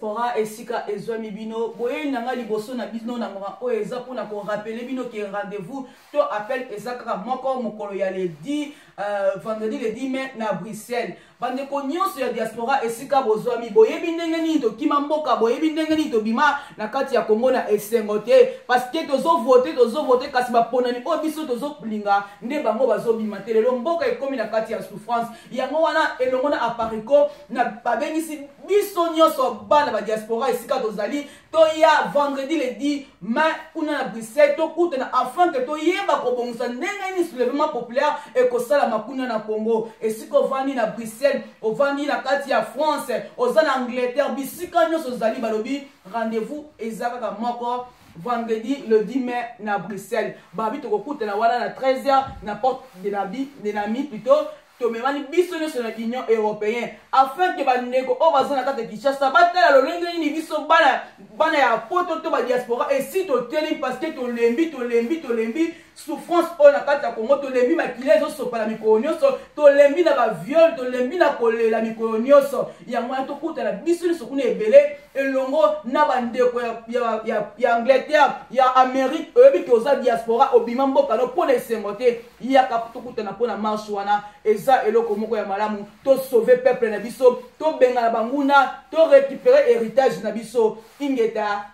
Pora esika ezwami bino boye nanga liboso na bino na mwa o eza pona ko rappeler bino que rendez-vous to appel ezaka moko mokolo ya le 10 vendredi le 10 mai na Bruxelles bande ko nyonso ya diaspora esika bozwami boyebi ndenge nini to kima mboka boyebi ndenge nini to bima na kati ya Congo na esengo te parce que tozo voter kasi baponani o biso tozo linga nde bango bazobima te lelo mboka ekomi na kati ya souffrance yango wana elongo na apariko na babengisi biso nyonso bana ba diaspora esika tozali to ya vendredi le 10 mai kuna na Bruxelles to kutana afin que to yeba ko bongisa ndenge ni soulèvement populaire et ko sala makuna na Congo esika vandi na Bruxelles ovandi na kati ya France oza na Angleterre bisika nyonso zali balobi rendez-vous ezaka moko vendredi le 10 mai na Bruxelles babi to ko kutana wana na 13h na porte de la mi plutôt tomemani biso nyonso na Union européenne afin que bandeko o bazana kata Kinshasa batala lolenge ni biso bana ya poto to ba diaspora et si to teli parce que to lembi souffrance o na kata Congo to lembi makile zo sopala mikolo nyonso to lembi na ba viol to lembi na kolela mikolo nyonso ya mwana to kuta na biso nyonso kuna ebele elongo na bandeko ya Angleterre ya Amérique oyebi ke oza diaspora obima mboka no pona esengo te ya kaputo kuta na pona marche wana eza eloko moko ya malamu to sauver peuple na biso to benga na banguna to récupérer héritage na biso ingeta